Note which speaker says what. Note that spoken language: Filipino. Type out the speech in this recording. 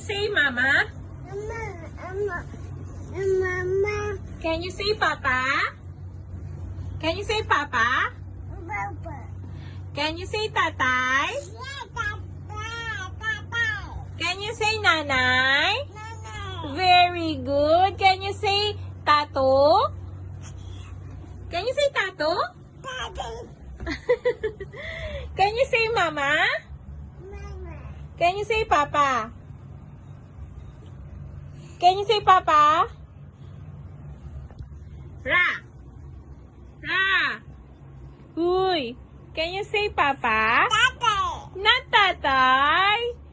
Speaker 1: say mama?
Speaker 2: Mama.
Speaker 1: Can you say papa? Can you say papa?
Speaker 2: Papa.
Speaker 1: Can you say tatay? Can you say nanay? Very good. Can you say tato? Can you say tato? Can you say mama? Can you say papa? Can you say papa? Ra. Ra. Uy. Can you say papa? Not tatay.